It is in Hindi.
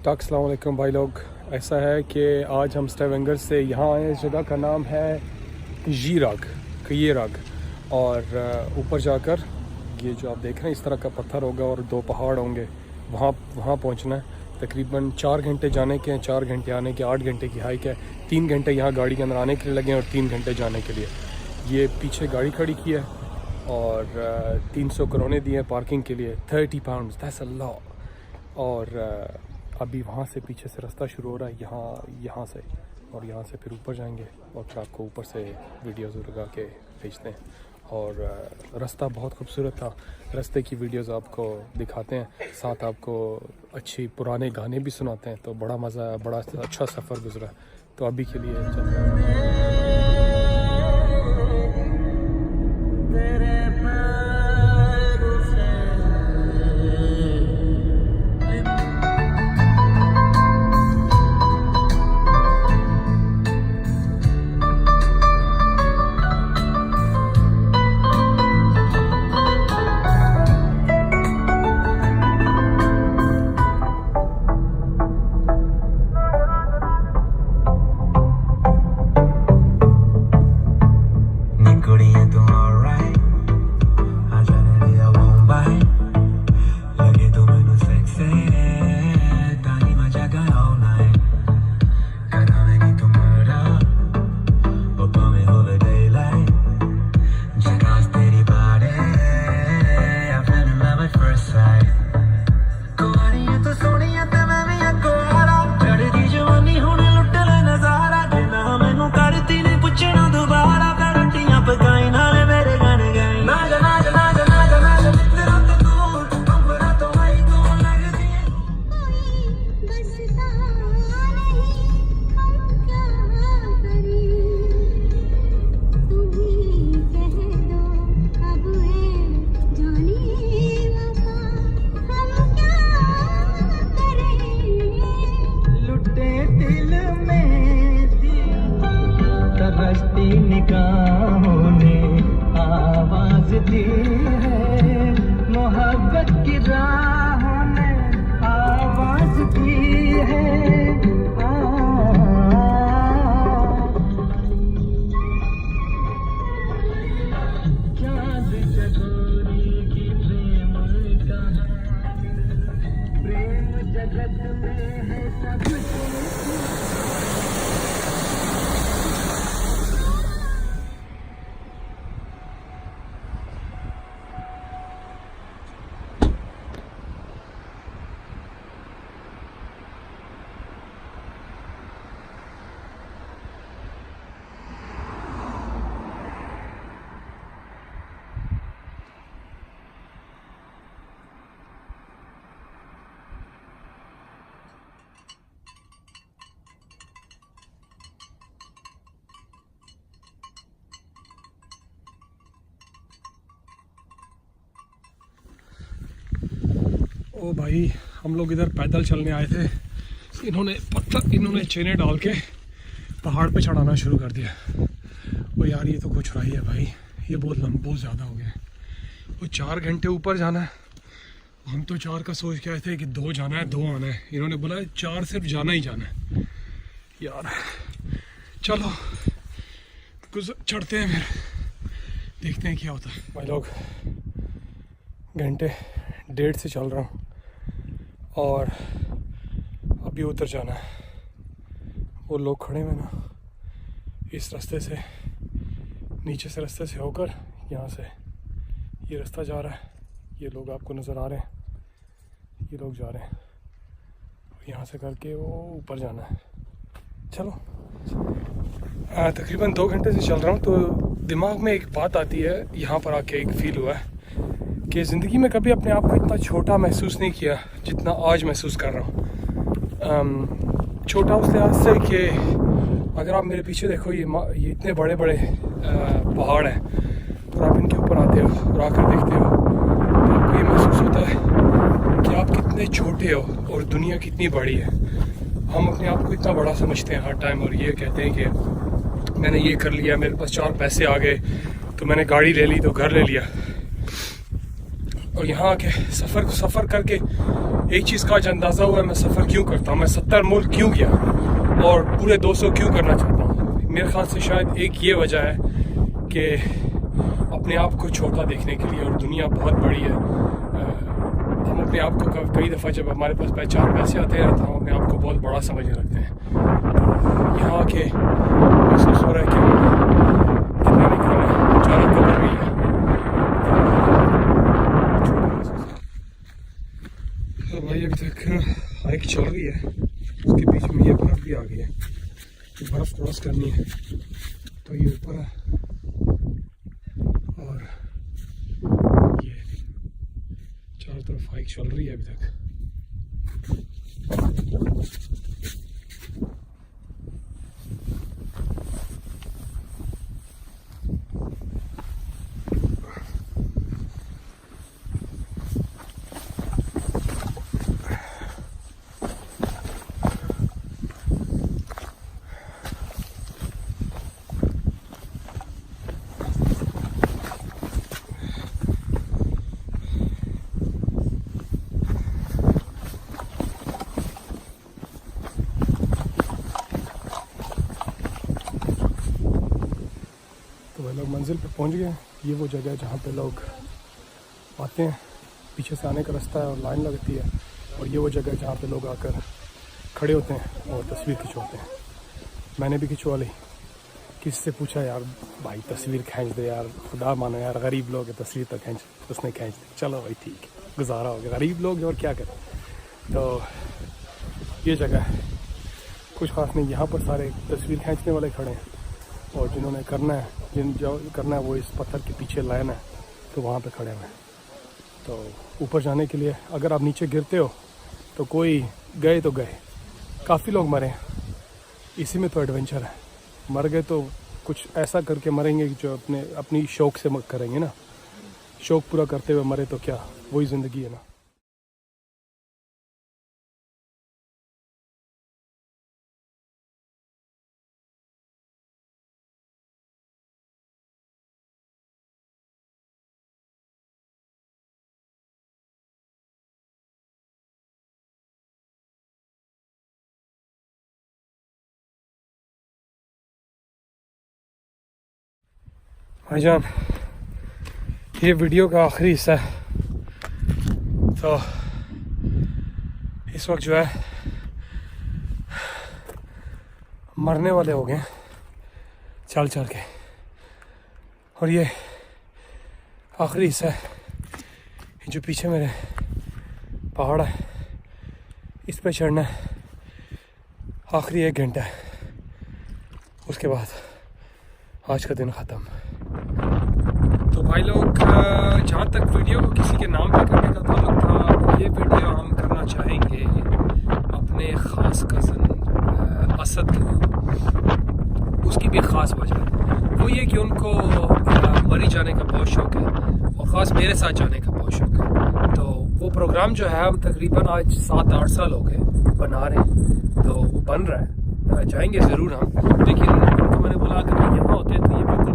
अस्सलाम वालेकुम भाई लोग। ऐसा है कि आज हम स्टेवेंगर से यहाँ आए। इस जगह का नाम है कयेराग और ऊपर जाकर ये जो आप देख रहे हैं इस तरह का पत्थर होगा और दो पहाड़ होंगे, वहाँ पहुँचना है। तकरीबन 4 घंटे जाने के हैं, 4 घंटे आने के, 8 घंटे की हाइक है। 3 घंटे यहाँ गाड़ी के अंदर आने के लिए लगे और 3 घंटे जाने के लिए। ये पीछे गाड़ी खड़ी की है और 300 करोने दिए हैं पार्किंग के लिए। 30 पाउंड्स, दैट्स अ लॉट। और अभी वहाँ से पीछे से रास्ता शुरू हो रहा है, यहाँ से, और यहाँ से फिर ऊपर जाएंगे और फिर आपको ऊपर से वीडियोज़ लगा के भेजते हैं। और रास्ता बहुत खूबसूरत था। रास्ते की वीडियोज़ आपको दिखाते हैं, साथ आपको अच्छी पुराने गाने भी सुनाते हैं। तो बड़ा मज़ा आया, बड़ा अच्छा सफ़र गुजरा। तो अभी के लिए चल रहे हैं। निगाहों ने आवाज दी है, मोहब्बत की राहों ने आवाज दी है। चाँद चकोरी की प्रेम कहानी, प्रेम जगत में है सब। ओ भाई, हम लोग इधर पैदल चलने आए थे। इन्होंने चेने डाल के पहाड़ पे चढ़ाना शुरू कर दिया। वो यार ये तो कुछ रही है भाई, ये बहुत ज़्यादा हो गया। वो 4 घंटे ऊपर जाना है। हम तो 4 का सोच के आए थे कि 2 जाना है 2 आना है। इन्होंने बोला 4 सिर्फ जाना ही जाना है। यार चलो कुछ चढ़ते हैं, फिर देखते हैं क्या होता है। भाई लोग, 1.5 घंटे से चल रहा हूँ और अभी उतर जाना है। वो लोग खड़े हुए ना इस रास्ते से, नीचे से रास्ते से होकर यहाँ से ये रास्ता जा रहा है। ये लोग आपको नज़र आ रहे हैं, ये लोग जा रहे हैं। यहाँ से करके वो ऊपर जाना है। चलो तकरीबन 2 घंटे से चल रहा हूँ तो दिमाग में एक बात आती है। यहाँ पर आके एक फ़ील हुआ है कि ज़िंदगी में कभी अपने आप को इतना छोटा महसूस नहीं किया जितना आज महसूस कर रहा हूँ। छोटा उस लिहाज से कि अगर आप मेरे पीछे देखो, ये इतने बड़े बड़े पहाड़ हैं और आप इनके ऊपर आते हो और आकर देखते हो तो आपको ये महसूस होता है कि आप कितने छोटे हो और दुनिया कितनी बड़ी है। हम अपने आप को इतना बड़ा समझते हैं हर टाइम और ये कहते हैं कि मैंने ये कर लिया, मेरे पास 4 पैसे आ गए तो मैंने गाड़ी ले ली तो घर ले लिया। और यहाँ आके सफ़र करके एक चीज़ का आज अंदाज़ा हुआ है मैं सफ़र क्यों करता हूँ, मैं 70 मुल्क क्यों गया और पूरे 200 क्यों करना चाहता हूँ। मेरे ख्याल से शायद एक ये वजह है कि अपने आप को छोटा देखने के लिए, और दुनिया बहुत बड़ी है। हम अपने आप को कई दफ़ा जब हमारे पास 4 पैसे आते हैं तो हम अपने आप को बहुत बड़ा समझने लगते हैं। तो यहाँ आके महसूस हो रहा है कि कितना निकला है, चारों कबर भी है। तो भाई अभी तक हाइक चल रही है, उसके बीच में ये बर्फ़ भी आ गई है। बर्फ़ क्रॉस करनी है तो ये ऊपर है और ये चारों तरफ हाइक चल रही है अभी तक। लोग मंजिल पे पहुंच गए। ये वो जगह है जहाँ पे लोग आते हैं, पीछे से आने का रास्ता है और लाइन लगती है, और ये वो जगह है जहाँ पे लोग आकर खड़े होते हैं और तस्वीर खिंचवाते हैं। मैंने भी खिंचवा ली, किसी से पूछा यार भाई तस्वीर खींच दे यार, खुदा मानो यार गरीब लोग है तस्वीर तो खींच, उसने खींच दी। चलो भाई ठीक है, गुजारा हो गया, गरीब लोग हैं और क्या करें। तो ये जगह है, कुछ खास नहीं। यहाँ पर सारे तस्वीर खींचने वाले खड़े हैं और जिन्होंने करना है, जो करना है वो इस पत्थर के पीछे लाइन है तो वहाँ पे खड़े हुए हैं। तो ऊपर जाने के लिए अगर आप नीचे गिरते हो तो कोई गए तो गए, काफ़ी लोग मरे हैं। इसी में तो एडवेंचर है। मर गए तो कुछ ऐसा करके मरेंगे कि जो अपनी शौक़ से करेंगे ना, शौक़ पूरा करते हुए मरे तो क्या, वही ज़िंदगी है ना। भाईजान ये वीडियो का आखिरी हिस्सा है। तो इस वक्त जो है मरने वाले हो गए चल चल के, और ये आखिरी हिस्सा है। जो पीछे मेरे पहाड़ है इस पे चढ़ना है, आखिरी 1 घंटा है, उसके बाद आज का दिन ख़त्म। तो भाई लोग जहाँ तक वीडियो को किसी के नाम पे करने का ताल्लुक था, ये वीडियो हम करना चाहेंगे अपने ख़ास कज़न असद के नाम। उसकी भी ख़ास वजह है, वो ये कि उनको मरी जाने का बहुत शौक़ है और ख़ास मेरे साथ जाने का बहुत शौक़ है। तो वो प्रोग्राम जो है हम तकरीबन आज 7-8 साल हो गए बना रहे हैं, तो वो बन रहा है, जाएंगे ज़रूर हम। लेकिन उनको मैंने बोला अगर यहाँ होते तो ये बिल्कुल